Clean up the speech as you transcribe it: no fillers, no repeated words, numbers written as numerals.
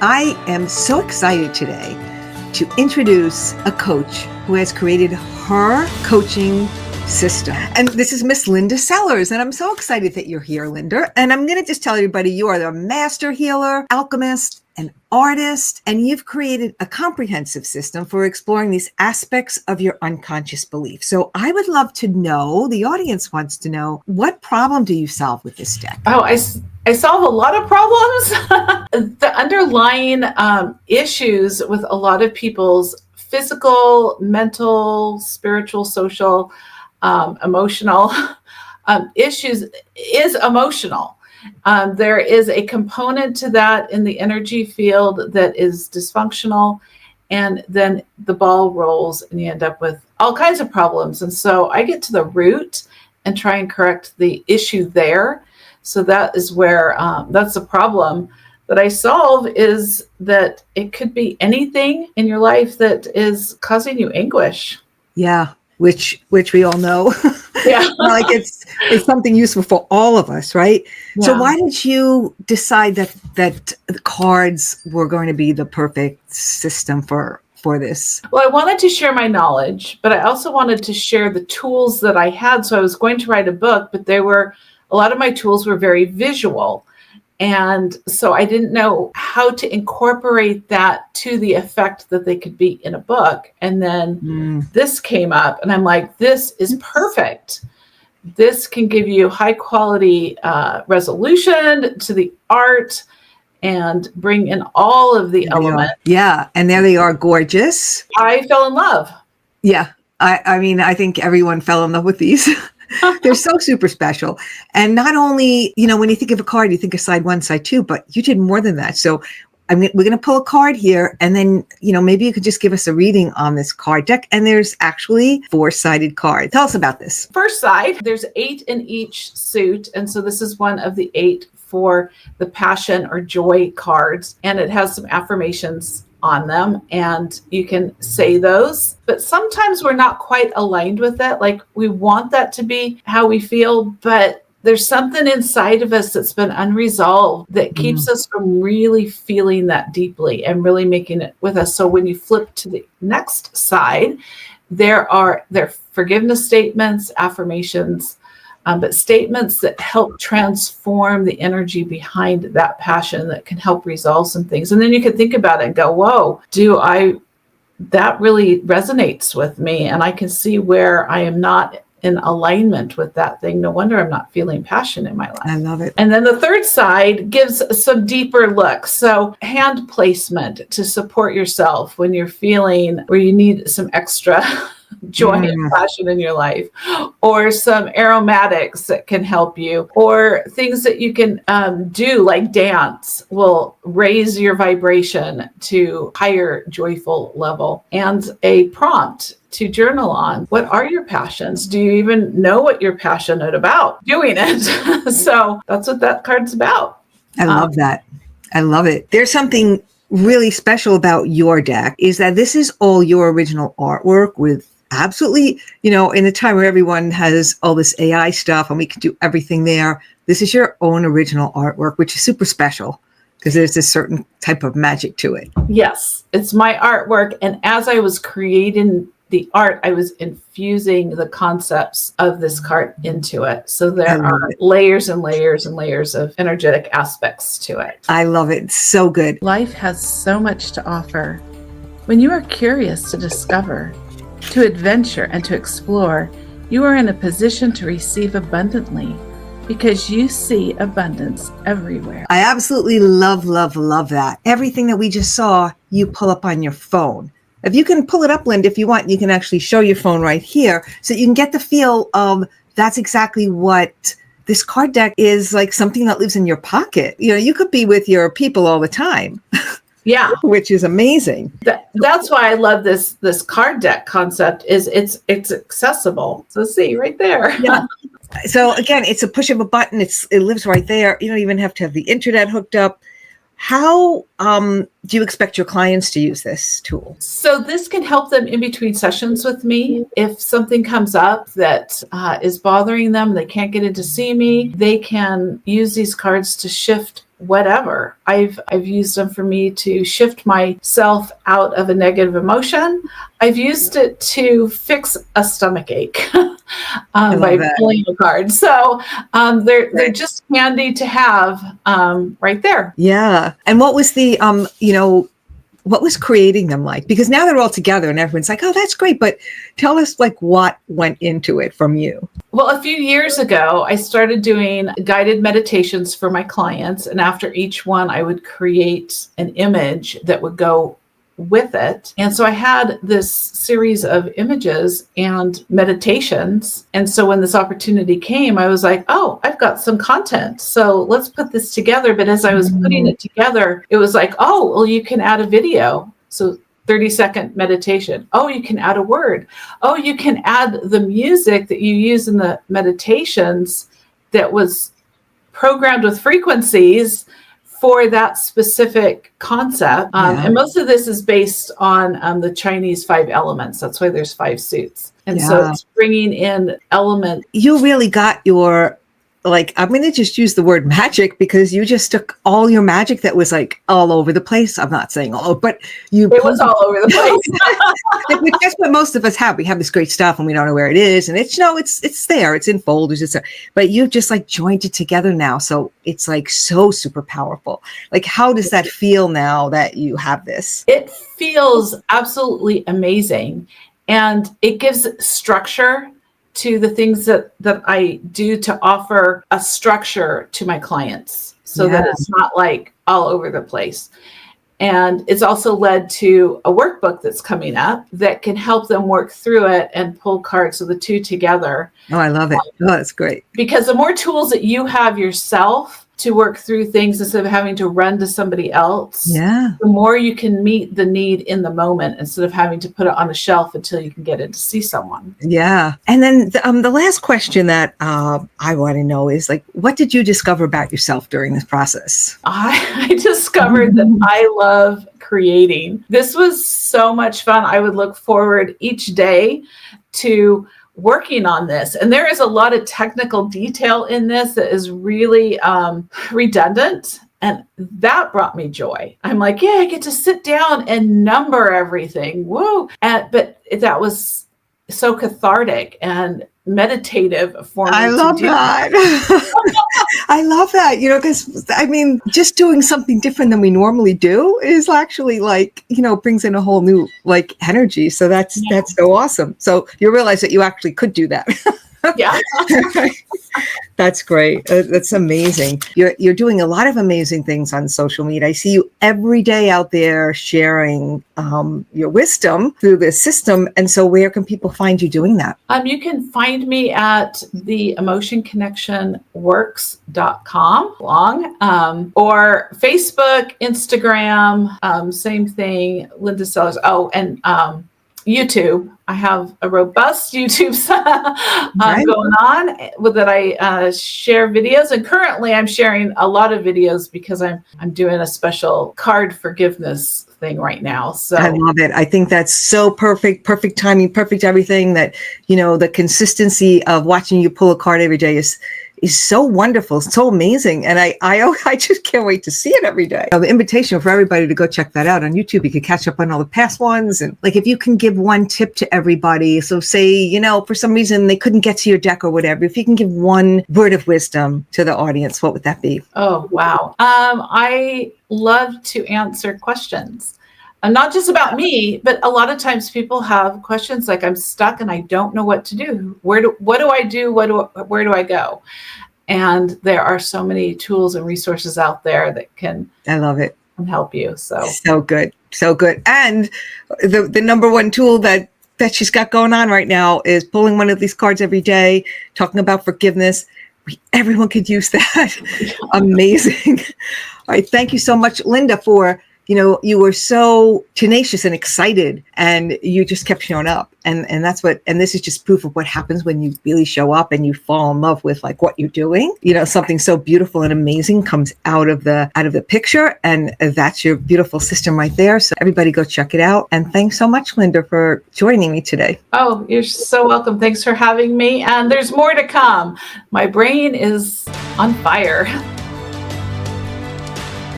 I am so excited today to introduce a coach who has created her coaching system. And this is Miss Linda Sellers. And I'm so excited that you're here, Linda. And I'm going to just tell everybody you are the master healer, alchemist, an artist, and you've created a comprehensive system for exploring these aspects of your unconscious belief. So I would love to know, the audience wants to know, what problem do you solve with this deck? Oh, I solve a lot of problems. The underlying issues with a lot of people's physical, mental, spiritual, social, emotional issues is emotional. There is a component to that in the energy field that is dysfunctional, and then the ball rolls and you end up with all kinds of problems. And so I get to the root and try and correct the issue there. So that is where that's the problem that I solve, is that it could be anything in your life that is causing you anguish. Yeah, which we all know. Yeah. Like it's something useful for all of us, right? Yeah. So why did you decide that the cards were going to be the perfect system for this? Well, I wanted to share my knowledge, but I also wanted to share the tools that I had. So I was going to write a book, but a lot of my tools were very visual. And so I didn't know how to incorporate that to the effect that they could be in a book. And then this came up and I'm like, this is perfect. This can give you high quality resolution to the art and bring in all of the elements. Yeah. And there they are, gorgeous. I fell in love. Yeah. I mean, I think everyone fell in love with these. They're so super special. And not only, when you think of a card, you think of side one, side two, but you did more than that. So we're going to pull a card here, and then, maybe you could just give us a reading on this card deck. And there's actually 4-sided cards. Tell us about this. First side, there's 8 in each suit. And so this is one of the 8 for the passion or joy cards. And it has some affirmations on them, and you can say those, but sometimes we're not quite aligned with it. Like, we want that to be how we feel, but there's something inside of us that's been unresolved that keeps us from really feeling that deeply and really making it with us. So when you flip to the next side, there are forgiveness statements, affirmations, but statements that help transform the energy behind that passion, that can help resolve some things. And then you can think about it and go, whoa, that really resonates with me. And I can see where I am not in alignment with that thing. No wonder I'm not feeling passion in my life. I love it. And then the third side gives some deeper look. So hand placement to support yourself when you're feeling where you need some extra joy and passion in your life, or some aromatics that can help you, or things that you can do, like dance will raise your vibration to higher joyful level, and a prompt to journal on. What are your passions? Do you even know what you're passionate about doing it? So that's what that card's about. I love that. I love it. There's something really special about your deck, is that this is all your original artwork with absolutely, in a time where everyone has all this AI stuff and we can do everything there. This is your own original artwork, which is super special because there's a certain type of magic to it. Yes, it's my artwork. And as I was creating the art, I was infusing the concepts of this card into it. So there are layers and layers and layers of energetic aspects to it. I love it. It's so good. Life has so much to offer. When you are curious to discover, to adventure, and to explore, you are in a position to receive abundantly because you see abundance everywhere. I absolutely love, love, love that. Everything that we just saw, you pull up on your phone. If you can pull it up, Linda, if you want, you can actually show your phone right here so you can get the feel of that's exactly what this card deck is, like something that lives in your pocket. You could be with your people all the time. Yeah. Which is amazing. That's why I love this card deck concept, is it's accessible. So see right there. Yeah. So again, it's a push of a button. It lives right there. You don't even have to have the internet hooked up. How do you expect your clients to use this tool? So this can help them in between sessions with me. If something comes up that is bothering them, they can't get in to see me, they can use these cards to shift whatever. I've used them for me to shift myself out of a negative emotion. I've used it to fix a stomach ache by pulling a card. So they're just handy to have right there. Yeah. And what was the what was creating them like? Because now they're all together and everyone's like, oh, that's great. But tell us like what went into it from you. Well, a few years ago, I started doing guided meditations for my clients. And after each one, I would create an image that would go with it. And so I had this series of images and meditations. And so when this opportunity came, I was like, oh, I've got some content. So let's put this together. But as I was putting it together, it was like, oh, well, you can add a video. So 30-second meditation. Oh, you can add a word. Oh, you can add the music that you use in the meditations that was programmed with frequencies for that specific concept. And most of this is based on the Chinese 5 elements. That's why there's 5 suits. And so it's bringing in element. You really got your, like, I'm going to just use the word magic, because you just took all your magic that was like all over the place. I'm not saying all, but it was all over the place. Which is what most of us have. We have this great stuff and we don't know where it is. And it's, it's there. It's in folders. It's there. But you just like joined it together now. So it's like so super powerful. Like, how does that feel now that you have this? It feels absolutely amazing. And it gives structure to the things that I do to offer a structure to my clients so that it's not like all over the place. And it's also led to a workbook that's coming up that can help them work through it and pull cards, so the two together. Oh, I love it. Oh, that's great. Because the more tools that you have yourself to work through things instead of having to run to somebody else, the more you can meet the need in the moment instead of having to put it on a shelf until you can get in to see someone. Yeah. And then the last question that I want to know is, like, what did you discover about yourself during this process? I discovered that I love creating. This was so much fun. I would look forward each day to working on this. And there is a lot of technical detail in this that is really redundant. And that brought me joy. I'm like, yeah, I get to sit down and number everything. Woo. But that was so cathartic and meditative for me. I love that. I love that, because I mean, just doing something different than we normally do is actually like, brings in a whole new like energy. So that's so awesome. So you realize that you actually could do that. Yeah. That's great. That's amazing. You're doing a lot of amazing things on social media. I see you every day out there sharing your wisdom through this system. And so where can people find you doing that? You can find me at the emotionconnectionworks.com or Facebook, Instagram, same thing, Linda Sellers. Oh, and YouTube. I have a robust YouTube going on that I share videos, and currently I'm sharing a lot of videos because I'm doing a special card forgiveness thing right now. So I love it. I think that's so perfect timing, perfect everything. That the consistency of watching you pull a card every day is so wonderful, so amazing. And I just can't wait to see it every day. The invitation for everybody to go check that out on YouTube. You can catch up on all the past ones. And like, if you can give one tip to everybody. So say, for some reason they couldn't get to your deck or whatever, if you can give one word of wisdom to the audience, what would that be? Oh, wow. I love to answer questions. Not just about me, but a lot of times people have questions like, I'm stuck and I don't know what to do. What do I do? Where do I go? And there are so many tools and resources out there that can. I love it. Help you. So good. So good. And the number one tool that she's got going on right now is pulling one of these cards every day, talking about forgiveness. Everyone could use that. Amazing. All right. Thank you so much, Linda, for you were so tenacious and excited, and you just kept showing up. And that's and this is just proof of what happens when you really show up and you fall in love with like what you're doing. Something so beautiful and amazing comes out of the picture, and that's your beautiful system right there. So everybody go check it out. And thanks so much, Linda, for joining me today. Oh, you're so welcome. Thanks for having me. And there's more to come. My brain is on fire.